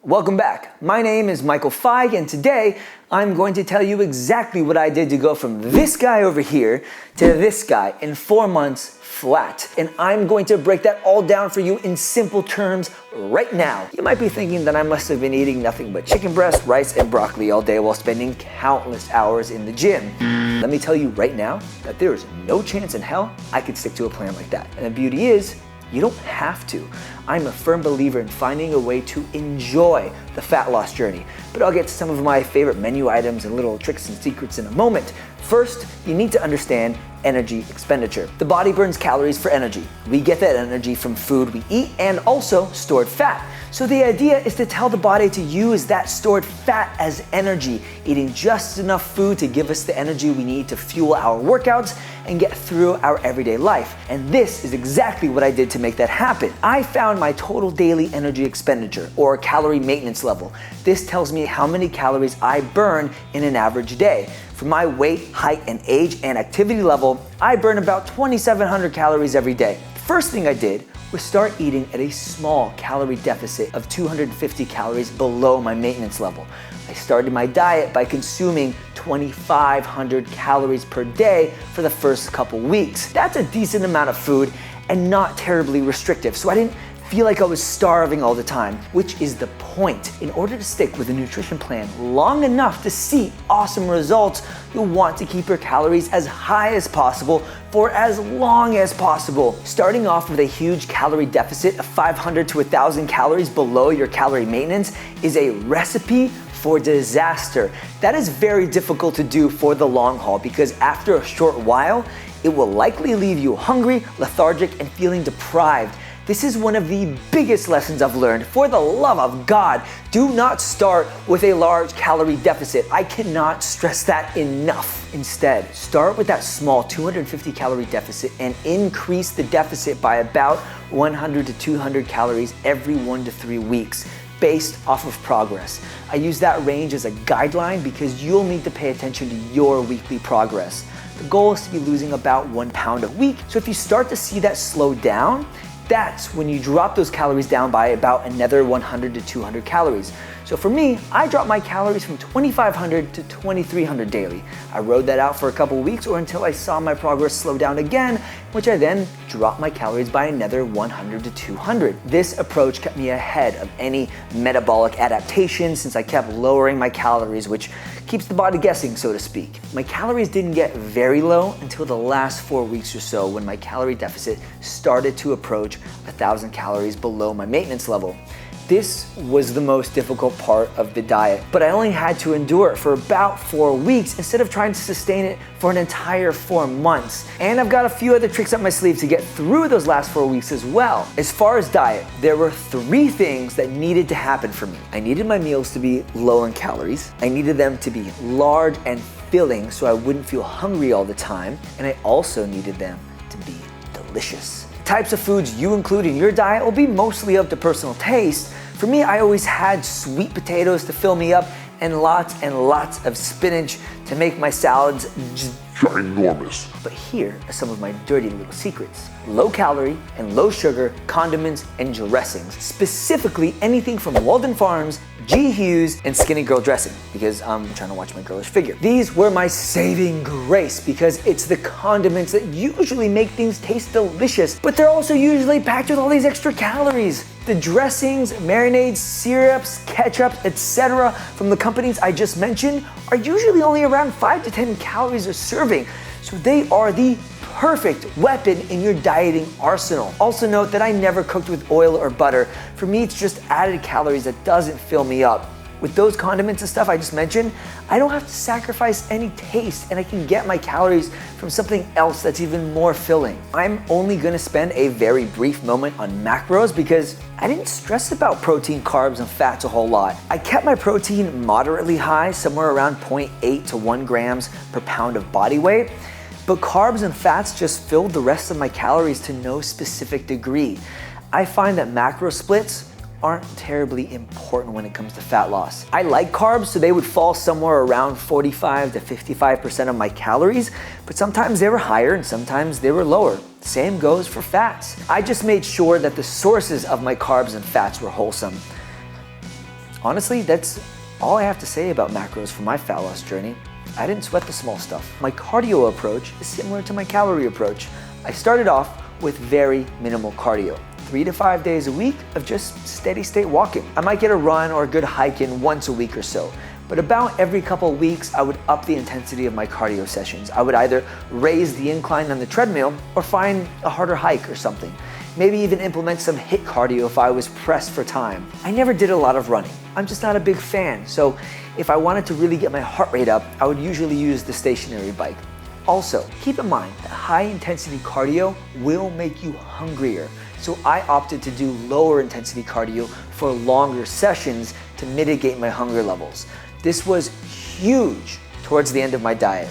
Welcome back. My name is Michael Feig, and today I'm going to tell you exactly what I did to go from this guy over here to this guy in 4 months flat. And I'm going to break that all down for you in simple terms right now. You might be thinking that I must have been eating nothing but chicken breast, rice, and broccoli all day while spending countless hours in the gym. Let me tell you right now that there is no chance in hell I could stick to a plan like that. And the beauty is, you don't have to. I'm a firm believer in finding a way to enjoy the fat loss journey, but I'll get to some of my favorite menu items and little tricks and secrets in a moment. First, you need to understand energy expenditure. The body burns calories for energy. We get that energy from food we eat and also stored fat. So the idea is to tell the body to use that stored fat as energy, eating just enough food to give us the energy we need to fuel our workouts and get through our everyday life. And this is exactly what I did to make that happen. I found my total daily energy expenditure, or calorie maintenance level. This tells me how many calories I burn in an average day. For my weight, height, and age and activity level, I burn about 2,700 calories every day. First thing I did was start eating at a small calorie deficit of 250 calories below my maintenance level. I started my diet by consuming 2,500 calories per day for the first couple weeks. That's a decent amount of food and not terribly restrictive, so I didn't feel like I was starving all the time, which is the point. In order to stick with a nutrition plan long enough to see awesome results, you'll want to keep your calories as high as possible for as long as possible. Starting off with a huge calorie deficit of 500 to 1,000 calories below your calorie maintenance is a recipe for disaster. That is very difficult to do for the long haul because after a short while, it will likely leave you hungry, lethargic, and feeling deprived. This is one of the biggest lessons I've learned. For the love of God, do not start with a large calorie deficit. I cannot stress that enough. Instead, start with that small 250 calorie deficit and increase the deficit by about 100 to 200 calories every 1 to 3 weeks based off of progress. I use that range as a guideline because you'll need to pay attention to your weekly progress. The goal is to be losing about 1 pound a week. So if you start to see that slow down, that's when you drop those calories down by about another 100 to 200 calories. So for me, I dropped my calories from 2,500 to 2,300 daily. I rode that out for a couple weeks or until I saw my progress slow down again, which I then dropped my calories by another 100 to 200. This approach kept me ahead of any metabolic adaptation since I kept lowering my calories, which keeps the body guessing, so to speak. My calories didn't get very low until the last 4 weeks or so when my calorie deficit started to approach 1,000 calories below my maintenance level. This was the most difficult part of the diet, but I only had to endure it for about 4 weeks instead of trying to sustain it for an entire 4 months. And I've got a few other tricks up my sleeve to get through those last 4 weeks as well. As far as diet, there were 3 things that needed to happen for me. I needed my meals to be low in calories. I needed them to be large and filling so I wouldn't feel hungry all the time. And I also needed them to be delicious. Types of foods you include in your diet will be mostly up to personal taste. For me, I always had sweet potatoes to fill me up and lots of spinach to make my salads just ginormous. But here are some of my dirty little secrets. Low calorie and low sugar condiments and dressings. Specifically anything from Walden Farms, G. Hughes, and Skinny Girl dressing because I'm trying to watch my girlish figure. These were my saving grace because it's the condiments that usually make things taste delicious, but they're also usually packed with all these extra calories. The dressings, marinades, syrups, ketchup, etc. from the companies I just mentioned are usually only around 5 to 10 calories a serving, so they are the perfect weapon in your dieting arsenal. Also note that I never cooked with oil or butter. For me, it's just added calories that doesn't fill me up. With those condiments and stuff I just mentioned, I don't have to sacrifice any taste and I can get my calories from something else that's even more filling. I'm only gonna spend a very brief moment on macros because I didn't stress about protein, carbs, and fats a whole lot. I kept my protein moderately high, somewhere around 0.8 to 1 grams per pound of body weight, but carbs and fats just filled the rest of my calories to no specific degree. I find that macro splits aren't terribly important when it comes to fat loss. I like carbs, so they would fall somewhere around 45 to 55% of my calories, but sometimes they were higher and sometimes they were lower. Same goes for fats. I just made sure that the sources of my carbs and fats were wholesome. Honestly, that's all I have to say about macros for my fat loss journey. I didn't sweat the small stuff. My cardio approach is similar to my calorie approach. I started off with very minimal cardio. 3 to 5 days a week of just steady state walking. I might get a run or a good hike in once a week or so, but about every couple of weeks, I would up the intensity of my cardio sessions. I would either raise the incline on the treadmill or find a harder hike or something. Maybe even implement some HIIT cardio if I was pressed for time. I never did a lot of running. I'm just not a big fan, so if I wanted to really get my heart rate up, I would usually use the stationary bike. Also, keep in mind that high intensity cardio will make you hungrier. So I opted to do lower intensity cardio for longer sessions to mitigate my hunger levels. This was huge towards the end of my diet.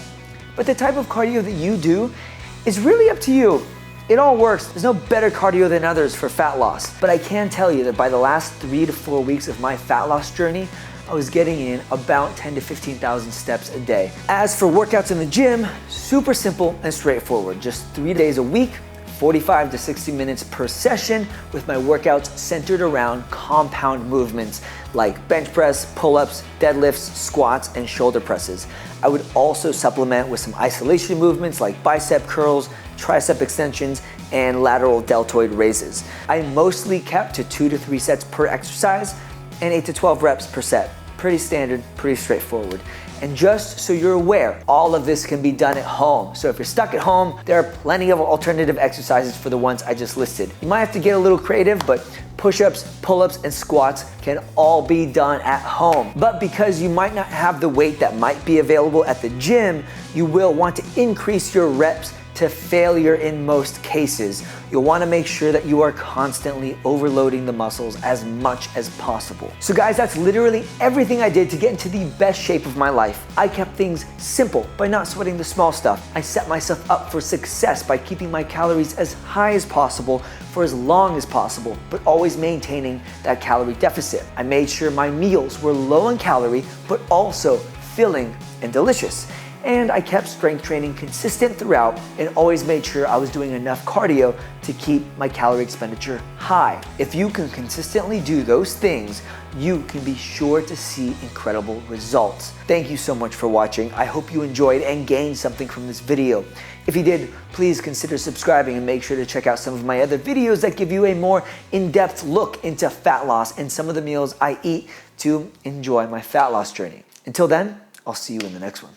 But the type of cardio that you do is really up to you. It all works. There's no better cardio than others for fat loss. But I can tell you that by the last 3 to 4 weeks of my fat loss journey, I was getting in about 10 to 15,000 steps a day. As for workouts in the gym, super simple and straightforward. Just 3 days a week, 45 to 60 minutes per session, with my workouts centered around compound movements like bench press, pull-ups, deadlifts, squats, and shoulder presses. I would also supplement with some isolation movements like bicep curls, tricep extensions, and lateral deltoid raises. I mostly kept to 2 to 3 sets per exercise and 8 to 12 reps per set. Pretty standard, pretty straightforward. And just so you're aware, all of this can be done at home. So if you're stuck at home, there are plenty of alternative exercises for the ones I just listed. You might have to get a little creative, but push-ups, pull-ups, and squats can all be done at home. But because you might not have the weight that might be available at the gym, you will want to increase your reps to failure in most cases. You'll want to make sure that you are constantly overloading the muscles as much as possible. So guys, that's literally everything I did to get into the best shape of my life. I kept things simple by not sweating the small stuff. I set myself up for success by keeping my calories as high as possible for as long as possible, but always maintaining that calorie deficit. I made sure my meals were low in calorie, but also filling and delicious. And I kept strength training consistent throughout and always made sure I was doing enough cardio to keep my calorie expenditure high. If you can consistently do those things, you can be sure to see incredible results. Thank you so much for watching. I hope you enjoyed and gained something from this video. If you did, please consider subscribing and make sure to check out some of my other videos that give you a more in-depth look into fat loss and some of the meals I eat to enjoy my fat loss journey. Until then, I'll see you in the next one.